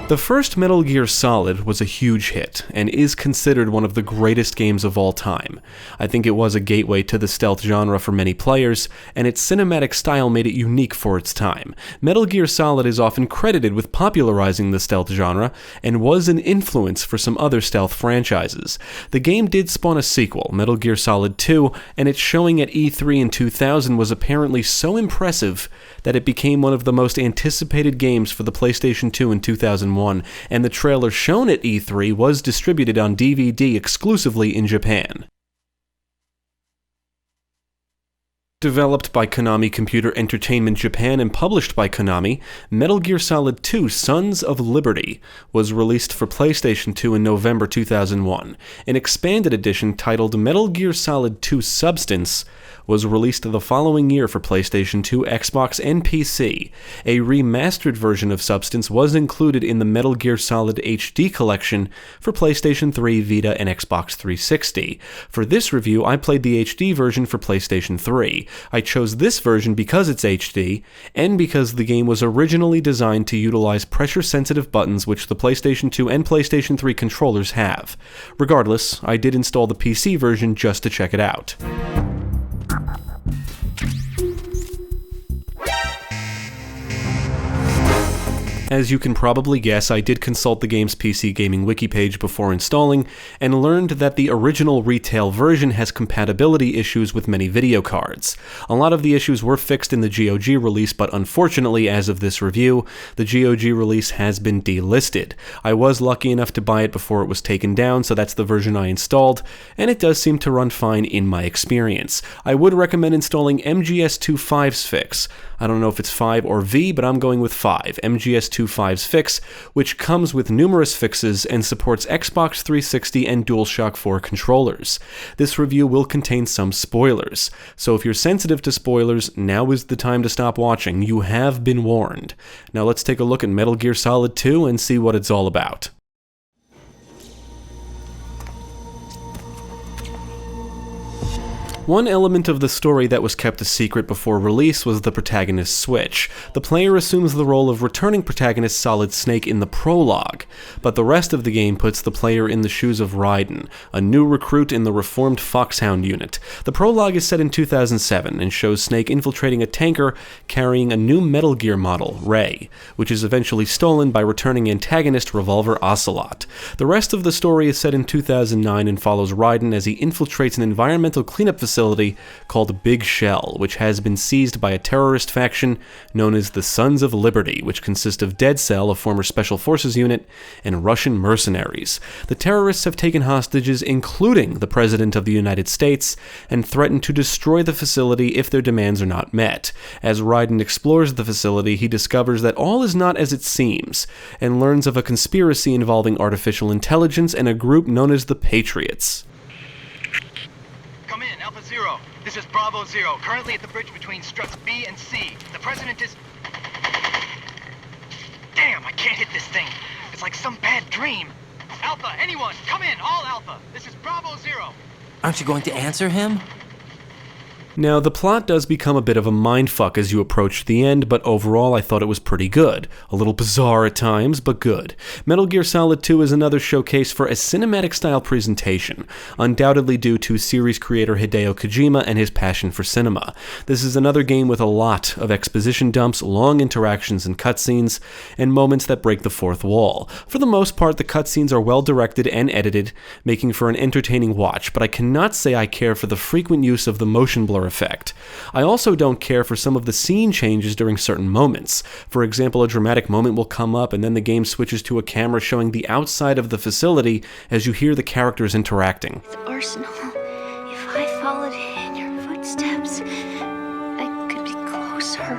The first Metal Gear Solid was a huge hit, and is considered one of the greatest games of all time. I think it was a gateway to the stealth genre for many players, and its cinematic style made it unique for its time. Metal Gear Solid is often credited with popularizing the stealth genre, and was an influence for some other stealth franchises. The game did spawn a sequel, Metal Gear Solid 2, and its showing at E3 in 2000 was apparently so impressive that it became one of the most anticipated games for the PlayStation 2 in 2001. And the trailer shown at E3 was distributed on DVD exclusively in Japan. Developed by Konami Computer Entertainment Japan and published by Konami, Metal Gear Solid 2 Sons of Liberty was released for PlayStation 2 in November 2001. An expanded edition titled Metal Gear Solid 2 Substance was released the following year for PlayStation 2, Xbox, and PC. A remastered version of Substance was included in the Metal Gear Solid HD collection for PlayStation 3, Vita, and Xbox 360. For this review, I played the HD version for PlayStation 3. I chose this version because it's HD, and because the game was originally designed to utilize pressure-sensitive buttons which the PlayStation 2 and PlayStation 3 controllers have. Regardless, I did install the PC version just to check it out. As you can probably guess, I did consult the game's PC Gaming Wiki page before installing, and learned that the original retail version has compatibility issues with many video cards. A lot of the issues were fixed in the GOG release, but unfortunately, as of this review, the GOG release has been delisted. I was lucky enough to buy it before it was taken down, so that's the version I installed, and it does seem to run fine in my experience. I would recommend installing MGS25's fix. I don't know if it's 5 or V, but I'm going with 5, MGS25's fix, which comes with numerous fixes and supports Xbox 360 and DualShock 4 controllers. This review will contain some spoilers, so if you're sensitive to spoilers, now is the time to stop watching. You have been warned. Now let's take a look at Metal Gear Solid 2 and see what it's all about. One element of the story that was kept a secret before release was the protagonist's switch. The player assumes the role of returning protagonist Solid Snake in the prologue, but the rest of the game puts the player in the shoes of Raiden, a new recruit in the reformed Foxhound unit. The prologue is set in 2007 and shows Snake infiltrating a tanker carrying a new Metal Gear model, Ray, which is eventually stolen by returning antagonist Revolver Ocelot. The rest of the story is set in 2009 and follows Raiden as he infiltrates an environmental cleanup facility called Big Shell, which has been seized by a terrorist faction known as the Sons of Liberty, which consist of Dead Cell, a former Special Forces unit, and Russian mercenaries. The terrorists have taken hostages, including the President of the United States, and threaten to destroy the facility if their demands are not met. As Raiden explores the facility, he discovers that all is not as it seems, and learns of a conspiracy involving artificial intelligence and a group known as the Patriots. Alpha Zero, this is Bravo Zero, currently at the bridge between struts B and C. The president is... Damn, I can't hit this thing. It's like some bad dream. Alpha, anyone, come in, all Alpha. This is Bravo Zero. Aren't you going to answer him? Now, the plot does become a bit of a mindfuck as you approach the end, but overall I thought it was pretty good. A little bizarre at times, but good. Metal Gear Solid 2 is another showcase for a cinematic-style presentation, undoubtedly due to series creator Hideo Kojima and his passion for cinema. This is another game with a lot of exposition dumps, long interactions and cutscenes, and moments that break the fourth wall. For the most part, the cutscenes are well directed and edited, making for an entertaining watch, but I cannot say I care for the frequent use of the motion blur effect. I also don't care for some of the scene changes during certain moments. For example, a dramatic moment will come up and then the game switches to a camera showing the outside of the facility as you hear the characters interacting. Arsenal, if I followed in your footsteps, I could be closer.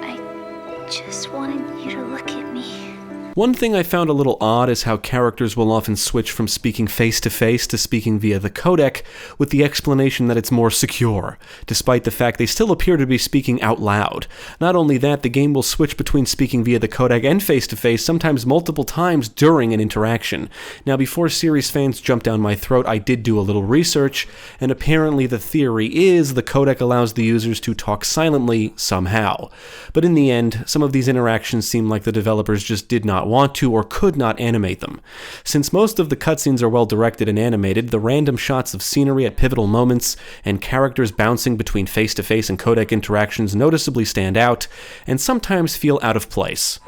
I just wanted you to look at me. One thing I found a little odd is how characters will often switch from speaking face-to-face to speaking via the codec, with the explanation that it's more secure, despite the fact they still appear to be speaking out loud. Not only that, the game will switch between speaking via the codec and face-to-face, sometimes multiple times during an interaction. Now, before series fans jump down my throat, I did do a little research, and apparently the theory is the codec allows the users to talk silently somehow. But in the end, some of these interactions seem like the developers just did not want to or could not animate them. Since most of the cutscenes are well directed and animated, the random shots of scenery at pivotal moments and characters bouncing between face-to-face and codec interactions noticeably stand out and sometimes feel out of place.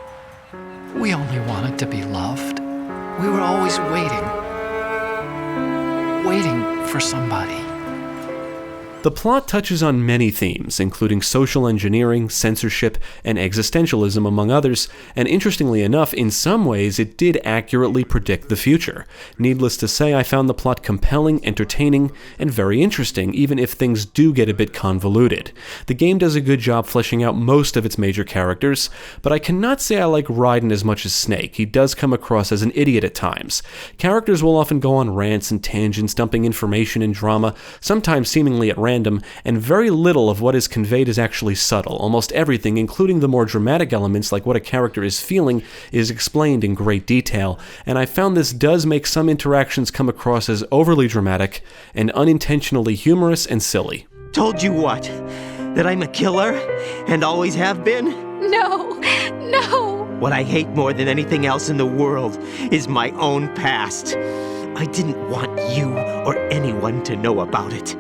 We only wanted to be loved. We were always waiting for somebody. The plot touches on many themes, including social engineering, censorship, and existentialism, among others, and interestingly enough, in some ways, it did accurately predict the future. Needless to say, I found the plot compelling, entertaining, and very interesting, even if things do get a bit convoluted. The game does a good job fleshing out most of its major characters, but I cannot say I like Raiden as much as Snake. He does come across as an idiot at times. Characters will often go on rants and tangents, dumping information and drama, sometimes seemingly at random, and very little of what is conveyed is actually subtle. Almost everything, including the more dramatic elements like what a character is feeling, is explained in great detail, and I found this does make some interactions come across as overly dramatic and unintentionally humorous and silly. Told you what? That I'm a killer and always have been? No! What I hate more than anything else in the world is my own past. I didn't want you or anyone to know about it.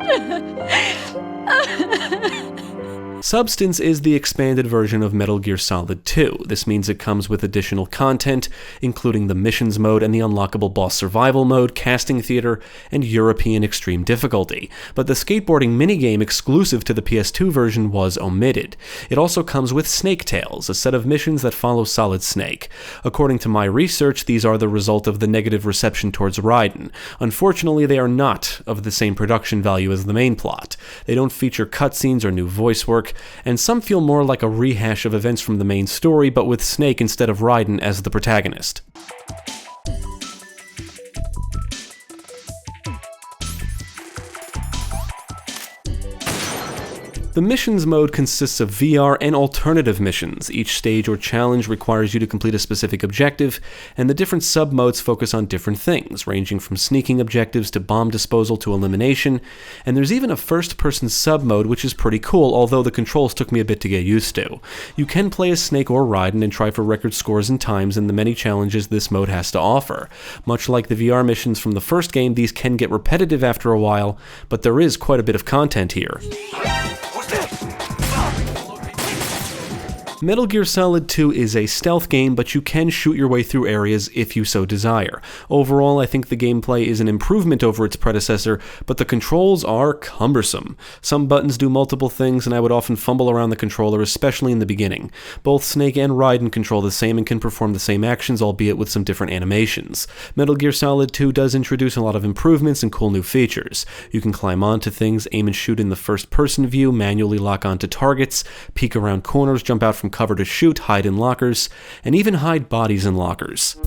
Substance is the expanded version of Metal Gear Solid 2. This means it comes with additional content, including the missions mode and the unlockable boss survival mode, casting theater, and European extreme difficulty. But the skateboarding minigame exclusive to the PS2 version was omitted. It also comes with Snake Tales, a set of missions that follow Solid Snake. According to my research, these are the result of the negative reception towards Raiden. Unfortunately, they are not of the same production value as the main plot. They don't feature cutscenes or new voice work, and some feel more like a rehash of events from the main story, but with Snake instead of Raiden as the protagonist. The missions mode consists of VR and alternative missions. Each stage or challenge requires you to complete a specific objective, and the different sub-modes focus on different things, ranging from sneaking objectives to bomb disposal to elimination, and there's even a first-person sub-mode which is pretty cool, although the controls took me a bit to get used to. You can play as Snake or Raiden and try for record scores and times in the many challenges this mode has to offer. Much like the VR missions from the first game, these can get repetitive after a while, but there is quite a bit of content here. Metal Gear Solid 2 is a stealth game, but you can shoot your way through areas if you so desire. Overall, I think the gameplay is an improvement over its predecessor, but the controls are cumbersome. Some buttons do multiple things, and I would often fumble around the controller, especially in the beginning. Both Snake and Raiden control the same and can perform the same actions, albeit with some different animations. Metal Gear Solid 2 does introduce a lot of improvements and cool new features. You can climb onto things, aim and shoot in the first-person view, manually lock onto targets, peek around corners, jump out from cover to shoot, hide in lockers, and even hide bodies in lockers.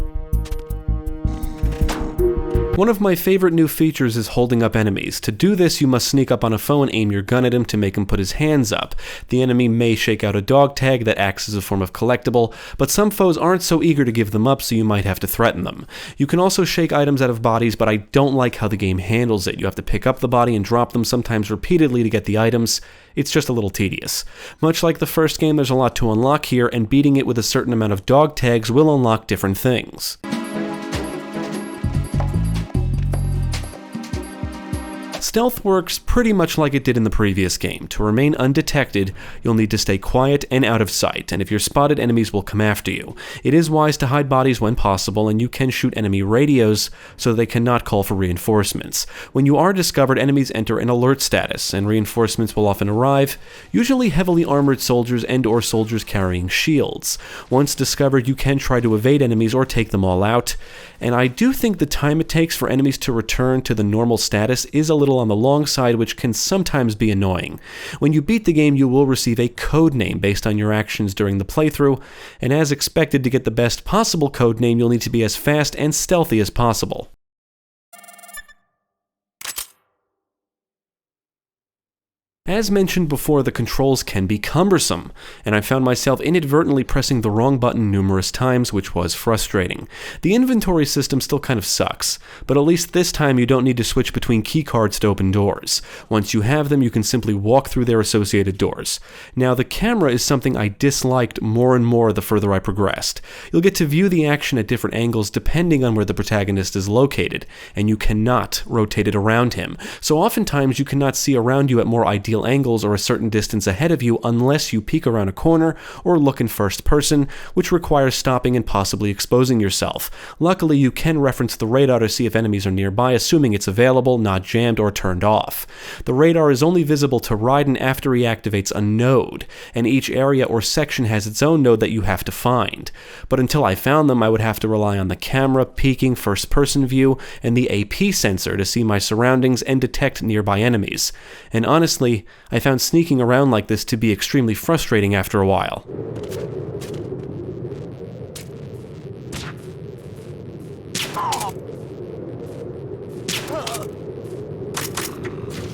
One of my favorite new features is holding up enemies. To do this, you must sneak up on a foe and aim your gun at him to make him put his hands up. The enemy may shake out a dog tag that acts as a form of collectible, but some foes aren't so eager to give them up, so you might have to threaten them. You can also shake items out of bodies, but I don't like how the game handles it. You have to pick up the body and drop them, sometimes repeatedly, to get the items. It's just a little tedious. Much like the first game, there's a lot to unlock here, and beating it with a certain amount of dog tags will unlock different things. Stealth works pretty much like it did in the previous game. To remain undetected, you'll need to stay quiet and out of sight, and if you're spotted, enemies will come after you. It is wise to hide bodies when possible, and you can shoot enemy radios so they cannot call for reinforcements. When you are discovered, enemies enter an alert status, and reinforcements will often arrive, usually heavily armored soldiers and/or soldiers carrying shields. Once discovered, you can try to evade enemies or take them all out, and I do think the time it takes for enemies to return to the normal status is a little little on the long side, which can sometimes be annoying. When you beat the game, you will receive a code name based on your actions during the playthrough, and as expected, to get the best possible code name, you'll need to be as fast and stealthy as possible. As mentioned before, the controls can be cumbersome, and I found myself inadvertently pressing the wrong button numerous times, which was frustrating. The inventory system still kind of sucks, but at least this time you don't need to switch between keycards to open doors. Once you have them, you can simply walk through their associated doors. Now, the camera is something I disliked more and more the further I progressed. You'll get to view the action at different angles depending on where the protagonist is located, and you cannot rotate it around him, so oftentimes you cannot see around you at more ideal angles or a certain distance ahead of you unless you peek around a corner or look in first person, which requires stopping and possibly exposing yourself. Luckily, you can reference the radar to see if enemies are nearby, assuming it's available, not jammed or turned off. The radar is only visible to Raiden after he activates a node, and each area or section has its own node that you have to find. But until I found them, I would have to rely on the camera, peeking, first person view, and the AP sensor to see my surroundings and detect nearby enemies. And honestly, I found sneaking around like this to be extremely frustrating after a while.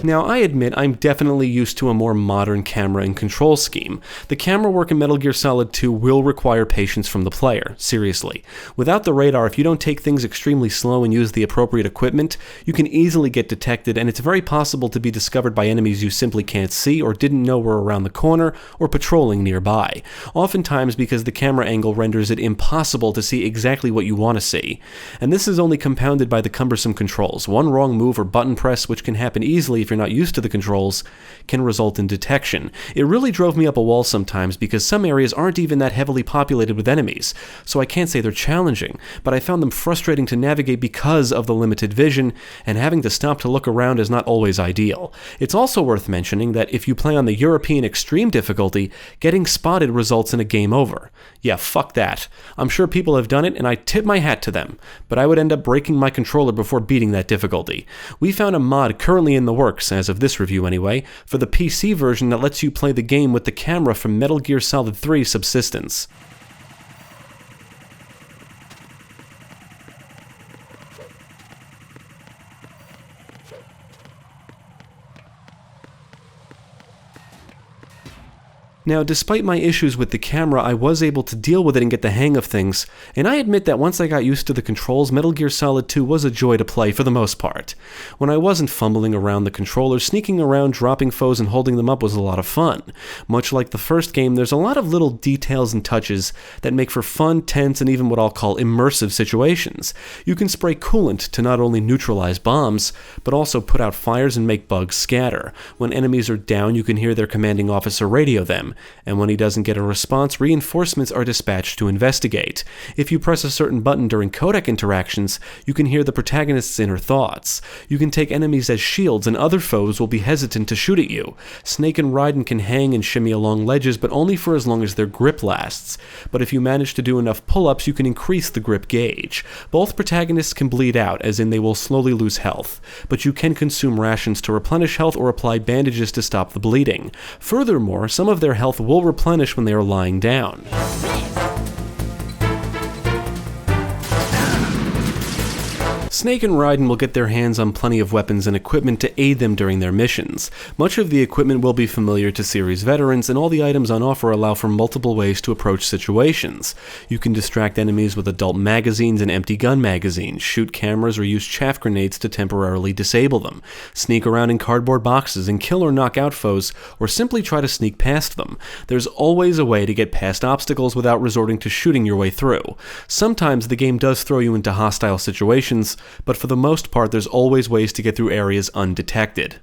Now, I admit I'm definitely used to a more modern camera and control scheme. The camera work in Metal Gear Solid 2 will require patience from the player, seriously. Without the radar, if you don't take things extremely slow and use the appropriate equipment, you can easily get detected, and it's very possible to be discovered by enemies you simply can't see or didn't know were around the corner or patrolling nearby. Oftentimes because the camera angle renders it impossible to see exactly what you want to see. And this is only compounded by the cumbersome controls. One wrong move or button press, which can happen easily if you're not used to the controls, can result in detection. It really drove me up a wall sometimes because some areas aren't even that heavily populated with enemies, so I can't say they're challenging, but I found them frustrating to navigate because of the limited vision, and having to stop to look around is not always ideal. It's also worth mentioning that if you play on the European Extreme difficulty, getting spotted results in a game over. Yeah, fuck that. I'm sure people have done it, and I tip my hat to them, but I would end up breaking my controller before beating that difficulty. We found a mod currently in the works, as of this review anyway, for the PC version that lets you play the game with the camera from Metal Gear Solid 3 Subsistence. Now, despite my issues with the camera, I was able to deal with it and get the hang of things, and I admit that once I got used to the controls, Metal Gear Solid 2 was a joy to play for the most part. When I wasn't fumbling around the controller, sneaking around, dropping foes, and holding them up was a lot of fun. Much like the first game, there's a lot of little details and touches that make for fun, tense, and even what I'll call immersive situations. You can spray coolant to not only neutralize bombs, but also put out fires and make bugs scatter. When enemies are down, you can hear their commanding officer radio them, and when he doesn't get a response, reinforcements are dispatched to investigate. If you press a certain button during codec interactions, you can hear the protagonist's inner thoughts. You can take enemies as shields, and other foes will be hesitant to shoot at you. Snake and Raiden can hang and shimmy along ledges, but only for as long as their grip lasts. But if you manage to do enough pull-ups, you can increase the grip gauge. Both protagonists can bleed out, as in they will slowly lose health, but you can consume rations to replenish health or apply bandages to stop the bleeding. Furthermore, some of their health will replenish when they are lying down. Snake and Raiden will get their hands on plenty of weapons and equipment to aid them during their missions. Much of the equipment will be familiar to series veterans, and all the items on offer allow for multiple ways to approach situations. You can distract enemies with adult magazines and empty gun magazines, shoot cameras, or use chaff grenades to temporarily disable them, sneak around in cardboard boxes and kill or knock out foes, or simply try to sneak past them. There's always a way to get past obstacles without resorting to shooting your way through. Sometimes the game does throw you into hostile situations, but for the most part, there's always ways to get through areas undetected.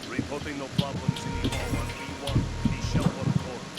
Reporting no problems in the 1v1. Be shelter of course.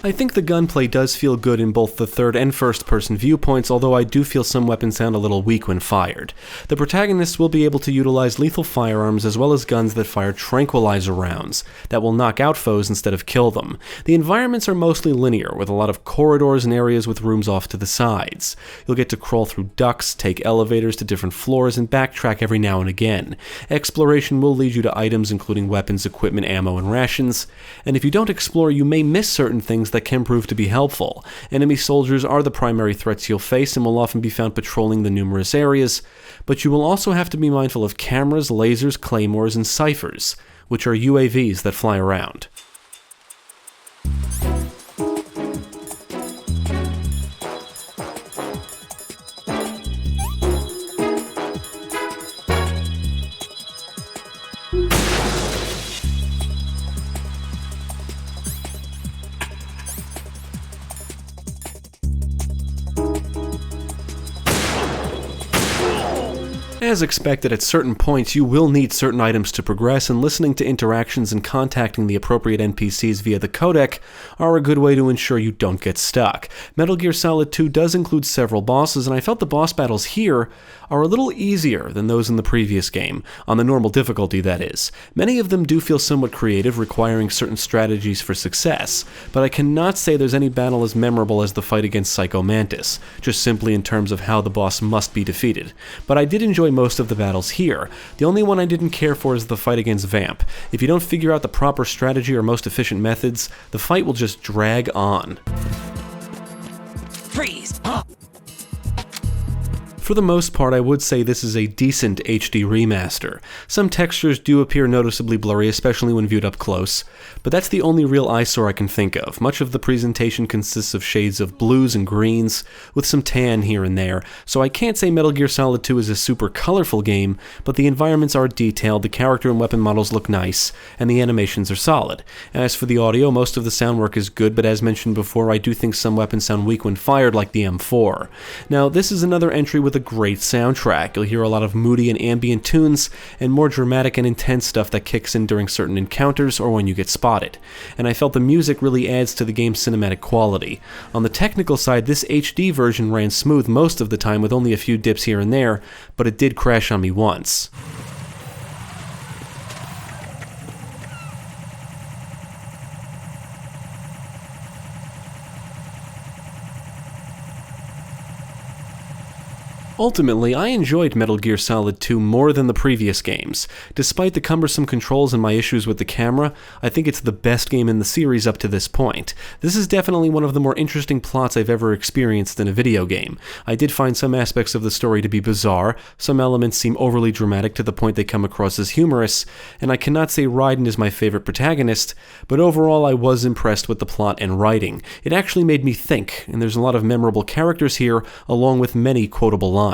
I think the gunplay does feel good in both the third and first person viewpoints, although I do feel some weapons sound a little weak when fired. The protagonists will be able to utilize lethal firearms as well as guns that fire tranquilizer rounds that will knock out foes instead of kill them. The environments are mostly linear, with a lot of corridors and areas with rooms off to the sides. You'll get to crawl through ducts, take elevators to different floors, and backtrack every now and again. Exploration will lead you to items including weapons, equipment, ammo, and rations, and if you don't explore, you may miss certain things that can prove to be helpful. Enemy soldiers are the primary threats you'll face and will often be found patrolling the numerous areas, but you will also have to be mindful of cameras, lasers, claymores, and ciphers, which are UAVs that fly around. As expected, at certain points you will need certain items to progress, and listening to interactions and contacting the appropriate NPCs via the codec are a good way to ensure you don't get stuck. Metal Gear Solid 2 does include several bosses, and I felt the boss battles here are a little easier than those in the previous game, on the normal difficulty that is. Many of them do feel somewhat creative, requiring certain strategies for success, but I cannot say there's any battle as memorable as the fight against Psycho Mantis, just simply in terms of how the boss must be defeated. But I did enjoy most of the battles here. The only one I didn't care for is the fight against Vamp. If you don't figure out the proper strategy or most efficient methods, the fight will just drag on. Freeze! For the most part, I would say this is a decent HD remaster. Some textures do appear noticeably blurry, especially when viewed up close, but that's the only real eyesore I can think of. Much of the presentation consists of shades of blues and greens, with some tan here and there, so I can't say Metal Gear Solid 2 is a super colorful game, but the environments are detailed, the character and weapon models look nice, and the animations are solid. As for the audio, most of the sound work is good, but as mentioned before, I do think some weapons sound weak when fired, like the M4. Now, this is another entry with a great soundtrack. You'll hear a lot of moody and ambient tunes, and more dramatic and intense stuff that kicks in during certain encounters or when you get spotted. And I felt the music really adds to the game's cinematic quality. On the technical side, this HD version ran smooth most of the time with only a few dips here and there, but it did crash on me once. Ultimately, I enjoyed Metal Gear Solid 2 more than the previous games. Despite the cumbersome controls and my issues with the camera, I think it's the best game in the series up to this point. This is definitely one of the more interesting plots I've ever experienced in a video game. I did find some aspects of the story to be bizarre, some elements seem overly dramatic to the point they come across as humorous, and I cannot say Raiden is my favorite protagonist, but overall I was impressed with the plot and writing. It actually made me think, and there's a lot of memorable characters here, along with many quotable lines.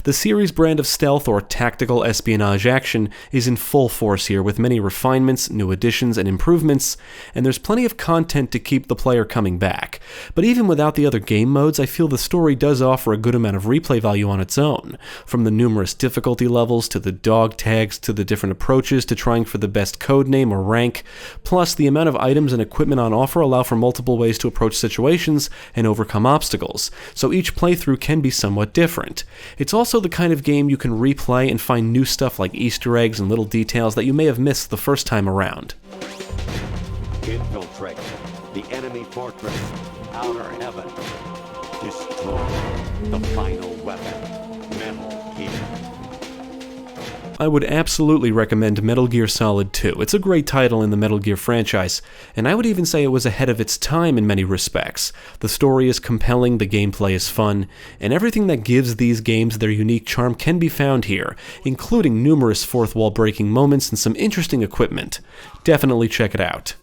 The series' brand of stealth or tactical espionage action is in full force here, with many refinements, new additions, and improvements, and there's plenty of content to keep the player coming back. But even without the other game modes, I feel the story does offer a good amount of replay value on its own. From the numerous difficulty levels, to the dog tags, to the different approaches, to trying for the best codename or rank, plus the amount of items and equipment on offer allow for multiple ways to approach situations and overcome obstacles, so each playthrough can be somewhat different. It's also the kind of game you can replay and find new stuff like Easter eggs and little details that you may have missed the first time around. Infiltrate the enemy fortress, outer heaven. Destroy the final weapon, Metal Gear. I would absolutely recommend Metal Gear Solid 2. It's a great title in the Metal Gear franchise, and I would even say it was ahead of its time in many respects. The story is compelling, the gameplay is fun, and everything that gives these games their unique charm can be found here, including numerous fourth wall breaking moments and some interesting equipment. Definitely check it out.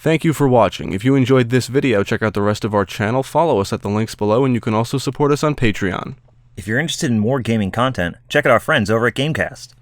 Thank you for watching. If you enjoyed this video, check out the rest of our channel, follow us at the links below, and you can also support us on Patreon. If you're interested in more gaming content, check out our friends over at Gamecast.